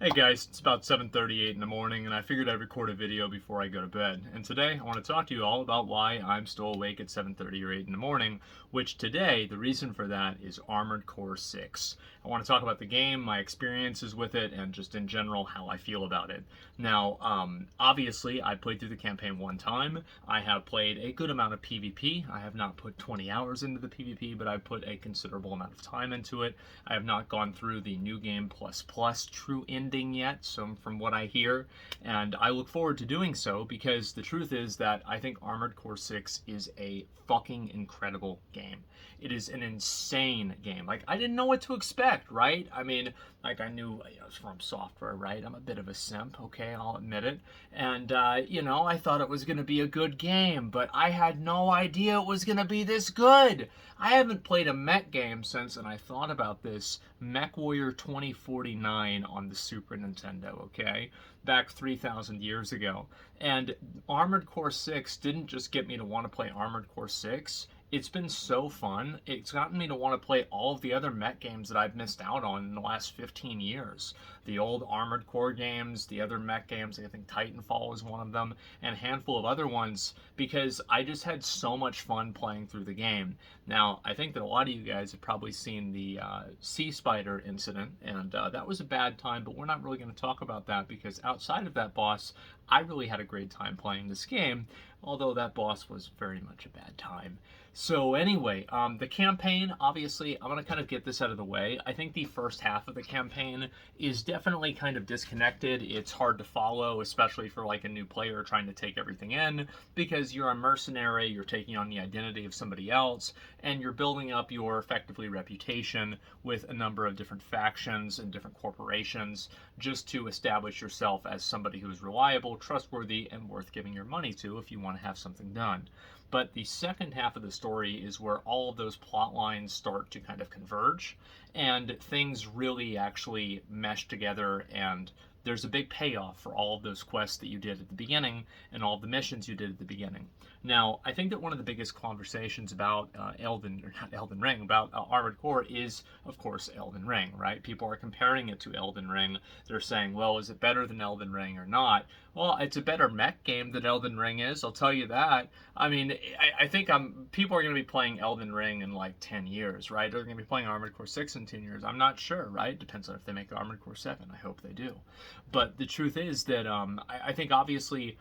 Hey guys, it's about 7:38 in the morning and I figured I'd record a video before I go to bed. And today I want to talk to you all about why I'm still awake at 7:30 or 8 in the morning, which today the reason for that is Armored Core 6. I want to talk about the game, my experiences with it, and just in general how I feel about it. Now, obviously I played through the campaign one time. I have played a good amount of PvP. I have not put 20 hours into the PvP, but I've put a considerable amount of time into it. I have not gone through the New Game Plus Plus true ending yet, so from what I hear, and I look forward to doing so because the truth is that I think Armored Core 6 is a fucking incredible game. It is an insane game. Like, I didn't know what to expect, right? I mean, like, I knew it was from software, right? I'm a bit of a simp, okay, I'll admit it. And, I thought it was going to be a good game, but I had no idea it was going to be this good. I haven't played a mech game since, and I thought about this, MechWarrior 2049 on the Super Nintendo, okay? Back 3,000 years ago. And Armored Core 6 didn't just get me to want to play Armored Core 6. It's been so fun. It's gotten me to want to play all of the other mech games that I've missed out on in the last 15 years. The old Armored Core games, the other mech games, I think Titanfall is one of them, and a handful of other ones, because I just had so much fun playing through the game. Now, I think that a lot of you guys have probably seen the Sea Spider incident, and that was a bad time, but we're not really going to talk about that because outside of that boss, I really had a great time playing this game, although that boss was very much a bad time. So anyway, the campaign, obviously, I'm going to kind of get this out of the way. I think the first half of the campaign is definitely kind of disconnected. It's hard to follow, especially for like a new player trying to take everything in, because you're a mercenary, you're taking on the identity of somebody else, and you're building up your effectively reputation with a number of different factions and different corporations just to establish yourself as somebody who is reliable, trustworthy, and worth giving your money to if you want to have something done. But the second half of the story is where all of those plot lines start to kind of converge and things really actually mesh together, and there's a big payoff for all of those quests that you did at the beginning and all of the missions you did at the beginning. Now, I think that one of the biggest conversations about Armored Core is, of course, Elden Ring, right? People are comparing it to Elden Ring. They're saying, well, is it better than Elden Ring or not? Well, it's a better mech game than Elden Ring is, I'll tell you that. I mean, I think people are going to be playing Elden Ring in like 10 years, right? They're going to be playing Armored Core 6 in 10 years. I'm not sure, right? Depends on if they make Armored Core 7. I hope they do. But the truth is that I think obviously,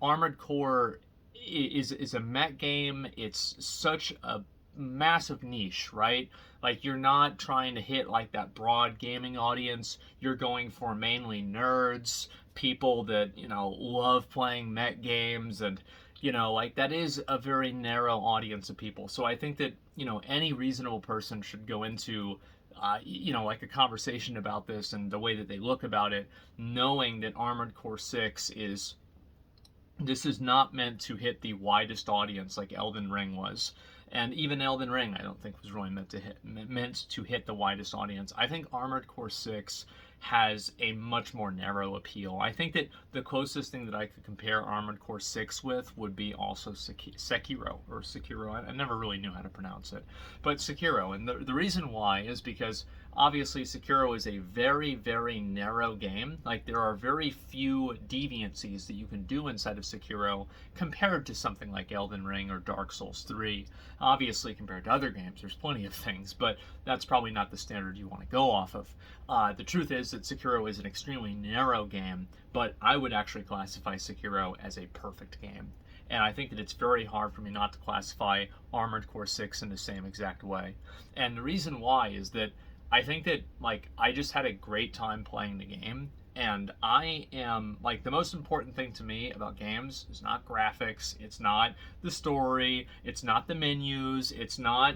Armored Core is a mech game. It's such a massive niche, right? Like, you're not trying to hit like that broad gaming audience. You're going for mainly nerds, people that, love playing mech games, and like, that is a very narrow audience of people. So I think that, any reasonable person should go into like a conversation about this and the way that they look about it, knowing that Armored Core 6 is not meant to hit the widest audience like Elden Ring was. And even Elden Ring, I don't think was really meant to hit the widest audience. I think Armored Core 6 has a much more narrow appeal. I think that the closest thing that I could compare Armored Core 6 with would be also Sekiro. I never really knew how to pronounce it. But Sekiro, and the reason why is because obviously Sekiro is a very, very narrow game. Like, there are very few deviancies that you can do inside of Sekiro compared to something like Elden Ring or Dark Souls 3. Obviously, compared to other games, there's plenty of things, but that's probably not the standard you want to go off of. The truth is that Sekiro is an extremely narrow game, but I would actually classify Sekiro as a perfect game. And I think that it's very hard for me not to classify Armored Core 6 in the same exact way. And the reason why is that I think that, like, I just had a great time playing the game, and I am, like, the most important thing to me about games is not graphics, it's not the story, it's not the menus, it's not,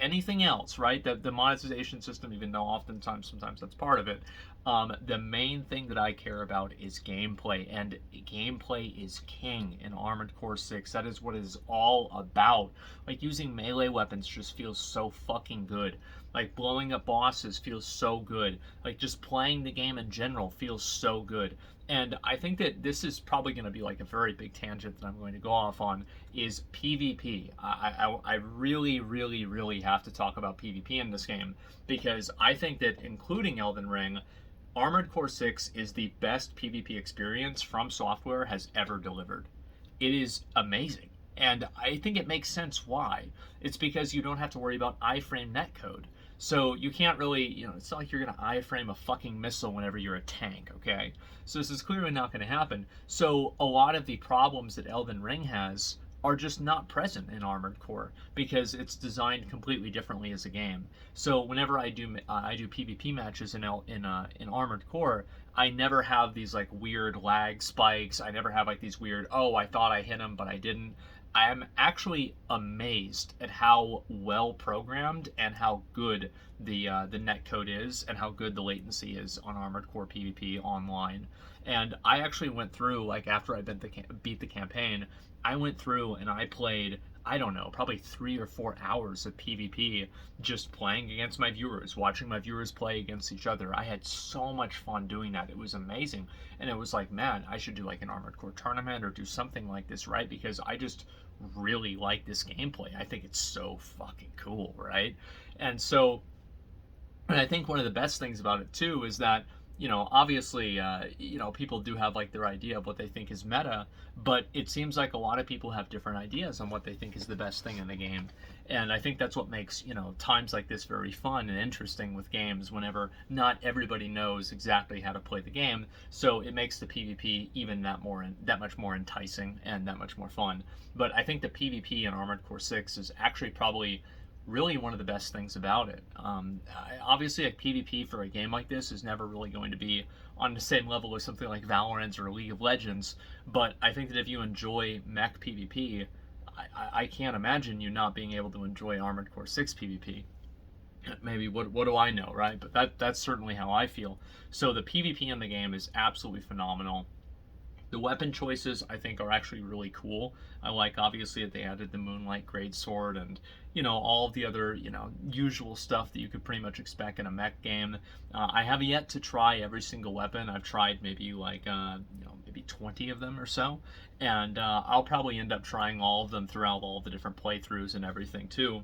anything else, right? The monetization system, even though sometimes that's part of it. The main thing that I care about is gameplay, and gameplay is king in Armored Core 6. That is what it is all about. Like, using melee weapons just feels so fucking good. Like, blowing up bosses feels so good. Like, just playing the game in general feels so good. And I think that this is probably going to be like a very big tangent that I'm going to go off on, is PvP. I really, really, really have to talk about PvP in this game, because I think that including Elden Ring, Armored Core 6 is the best PvP experience From Software has ever delivered. It is amazing. And I think it makes sense why. It's because you don't have to worry about iframe netcode. So you can't really, it's not like you're going to iframe a fucking missile whenever you're a tank, okay? So this is clearly not going to happen. So a lot of the problems that Elden Ring has are just not present in Armored Core because it's designed completely differently as a game. So whenever I do PvP matches in Armored Core, I never have these like weird lag spikes. I never have like these weird, oh, I thought I hit him but I didn't. I am actually amazed at how well programmed and how good the netcode is and how good the latency is on Armored Core PvP online. And I actually went through, like, after I beat the campaign, I went through and I played, I don't know, probably 3 or 4 hours of PvP just playing against my viewers, watching my viewers play against each other. I had so much fun doing that. It was amazing. And it was like, man, I should do like an Armored Core tournament or do something like this, right? Because I just really like this gameplay. I think it's so fucking cool, right? And so, and I think one of the best things about it too is that, obviously, people do have like their idea of what they think is meta, but it seems like a lot of people have different ideas on what they think is the best thing in the game. And I think that's what makes, times like this very fun and interesting with games whenever not everybody knows exactly how to play the game. So it makes the PvP even that much more enticing and that much more fun. But I think the PvP in Armored Core 6 is actually probably really one of the best things about it. Obviously, like PvP for a game like this is never really going to be on the same level as something like Valorant or League of Legends. But I think that if you enjoy mech PvP, I can't imagine you not being able to enjoy Armored Core 6 PvP. Maybe what do I know, right? But that's certainly how I feel. So the PvP in the game is absolutely phenomenal. The weapon choices I think are actually really cool. I like obviously that they added the Moonlight Greatsword and all of the other usual stuff that you could pretty much expect in a mech game. I have yet to try every single weapon. I've tried maybe like maybe 20 of them or so, and I'll probably end up trying all of them throughout all the different playthroughs and everything too.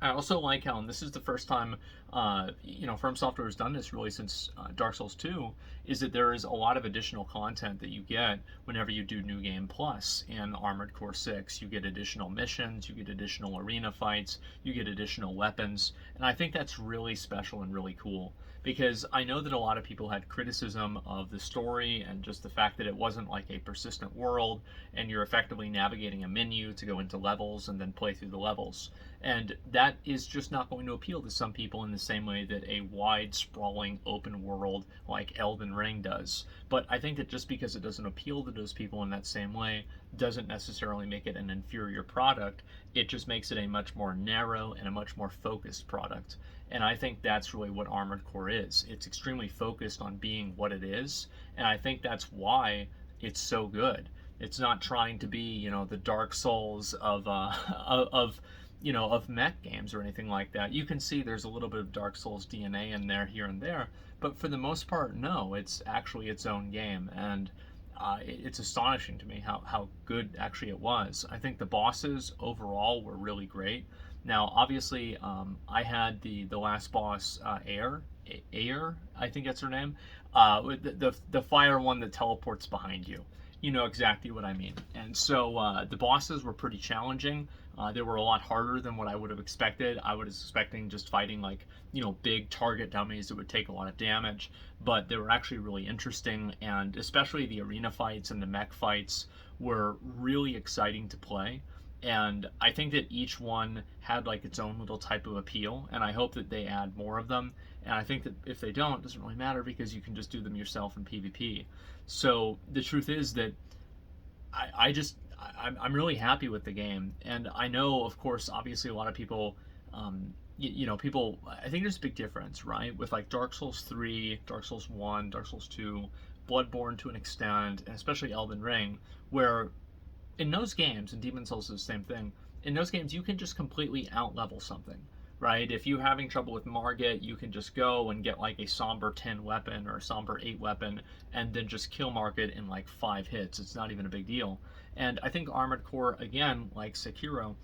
I also like how, and this is the first time, From Software has done this really since Dark Souls 2, is that there is a lot of additional content that you get whenever you do New Game Plus in Armored Core 6. You get additional missions, you get additional arena fights, you get additional weapons, and I think that's really special and really cool. Because I know that a lot of people had criticism of the story and just the fact that it wasn't like a persistent world and you're effectively navigating a menu to go into levels and then play through the levels. And that is just not going to appeal to some people in the same way that a wide, sprawling, open world like Elden Ring does. But I think that just because it doesn't appeal to those people in that same way doesn't necessarily make it an inferior product. It just makes it a much more narrow and a much more focused product. And I think that's really what Armored Core is. It's extremely focused on being what it is, and I think that's why it's so good. It's not trying to be, the Dark Souls of of mech games or anything like that. You can see there's a little bit of Dark Souls DNA in there here and there, but for the most part, no. It's actually its own game, and it's astonishing to me how good actually it was. I think the bosses overall were really great. Now, obviously, I had the last boss, Air, I think that's her name, the fire one that teleports behind you. You know exactly what I mean. And so the bosses were pretty challenging. They were a lot harder than what I would have expected. I was expecting just fighting like, big target dummies that would take a lot of damage, but they were actually really interesting, and especially the arena fights and the mech fights were really exciting to play. And I think that each one had like its own little type of appeal, and I hope that they add more of them. And I think that if they don't, it doesn't really matter because you can just do them yourself in PvP. So the truth is that I'm really happy with the game, and I know, of course, obviously a lot of people, people. I think there's a big difference, right, with like Dark Souls 3, Dark Souls 1, Dark Souls 2, Bloodborne to an extent, and especially Elden Ring, where in those games, and Demon Souls is the same thing. In those games, you can just completely out-level something, right? If you're having trouble with Margit, you can just go and get like a Somber 10 weapon or a Somber 8 weapon, and then just kill Margit in like 5 hits. It's not even a big deal. And I think Armored Core, again, like Sekiro,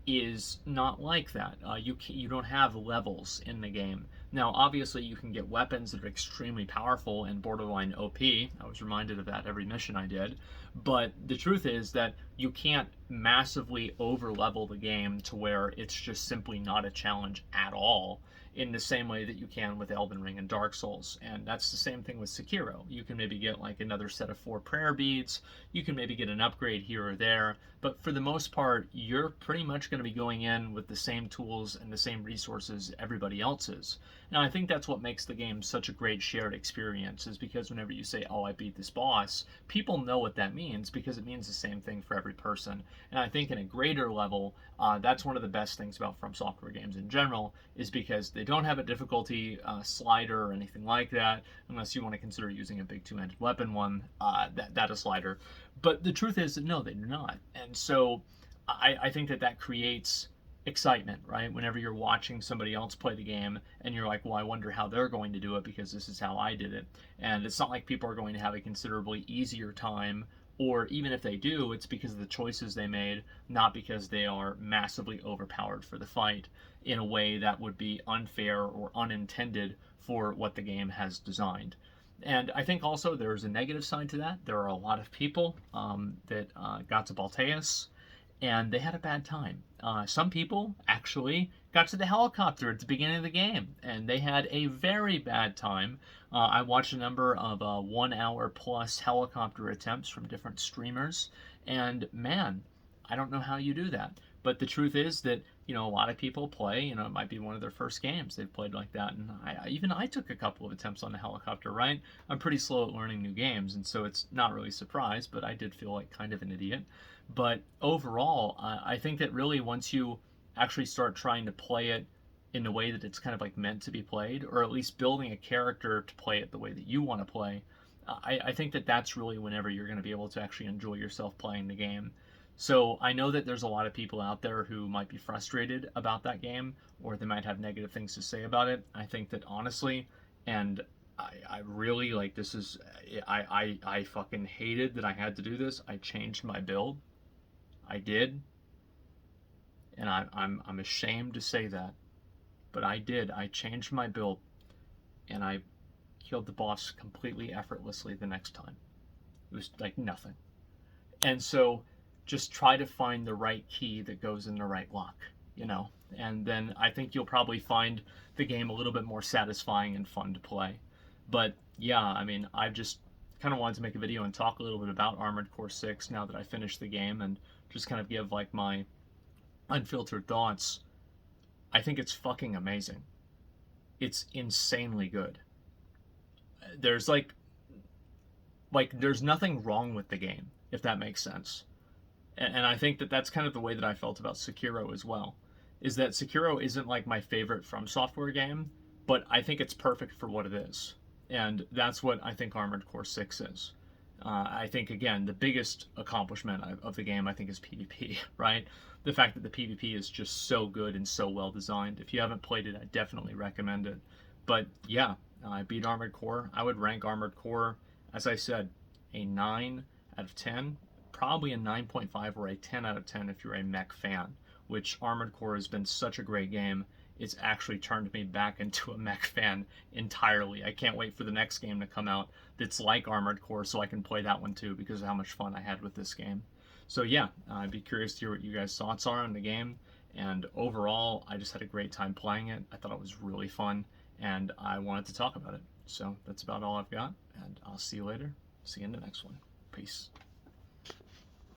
is not like that. You don't have levels in the game. Now, obviously, you can get weapons that are extremely powerful and borderline OP. I was reminded of that every mission I did. But the truth is that you can't massively over level the game to where it's just simply not a challenge at all, in the same way that you can with Elden Ring and Dark Souls. And that's the same thing with Sekiro. You can maybe get like another set of 4 prayer beads, you can maybe get an upgrade here or there, but for the most part, you're pretty much going to be going in with the same tools and the same resources everybody else is. Now, I think that's what makes the game such a great shared experience, is because whenever you say, oh, I beat this boss, people know what that means because it means the same thing for every person. And I think in a greater level, that's one of the best things about From Software games in general, is because they don't have a difficulty slider or anything like that, unless you want to consider using a big two-handed weapon one, that a slider. But the truth is that no, they do not. And so I think that creates excitement, right? Whenever you're watching somebody else play the game and you're like, well, I wonder how they're going to do it because this is how I did it. And it's not like people are going to have a considerably easier time, or even if they do, it's because of the choices they made, not because they are massively overpowered for the fight in a way that would be unfair or unintended for what the game has designed. And I think also there's a negative side to that. There are a lot of people that got to Balteus and they had a bad time. Some people actually got to the helicopter at the beginning of the game, and they had a very bad time. I watched a number of 1 hour plus helicopter attempts from different streamers, and man, I don't know how you do that. But the truth is that, a lot of people play, it might be one of their first games they've played like that. And even I took a couple of attempts on the helicopter, right? I'm pretty slow at learning new games, and so it's not really a surprise, but I did feel like kind of an idiot. But overall, I think that really once you actually start trying to play it in the way that it's kind of like meant to be played, or at least building a character to play it the way that you want to play, I think that that's really whenever you're going to be able to actually enjoy yourself playing the game. So I know that there's a lot of people out there who might be frustrated about that game, or they might have negative things to say about it. I think that honestly, and I really like this is, I fucking hated that I had to do this. I changed my build. I did, and I'm ashamed to say that, but I did. I changed my build, and I killed the boss completely effortlessly the next time. It was like nothing. And so just try to find the right key that goes in the right lock, and then I think you'll probably find the game a little bit more satisfying and fun to play. But yeah, I mean, I've just kind of wanted to make a video and talk a little bit about Armored Core 6 now that I finished the game, and just kind of give like my unfiltered thoughts. I think it's fucking amazing. It's insanely good. There's there's nothing wrong with the game, if that makes sense. And I think that that's kind of the way that I felt about Sekiro as well. Is that Sekiro isn't like my favorite From Software game, but I think it's perfect for what it is. And that's what I think Armored Core 6 is. I think, again, the biggest accomplishment of the game, I think, is PvP, right? The fact that the PvP is just so good and so well designed. If you haven't played it, I definitely recommend it. But yeah, I beat Armored Core. I would rank Armored Core, as I said, a 9 out of 10. Probably a 9.5 or a 10 out of 10 if you're a mech fan, which Armored Core has been such a great game. It's actually turned me back into a mech fan entirely. I can't wait for the next game to come out that's like Armored Core so I can play that one too because of how much fun I had with this game. So yeah, I'd be curious to hear what you guys' thoughts are on the game. And overall, I just had a great time playing it. I thought it was really fun, and I wanted to talk about it. So that's about all I've got, and I'll see you later. See you in the next one. Peace.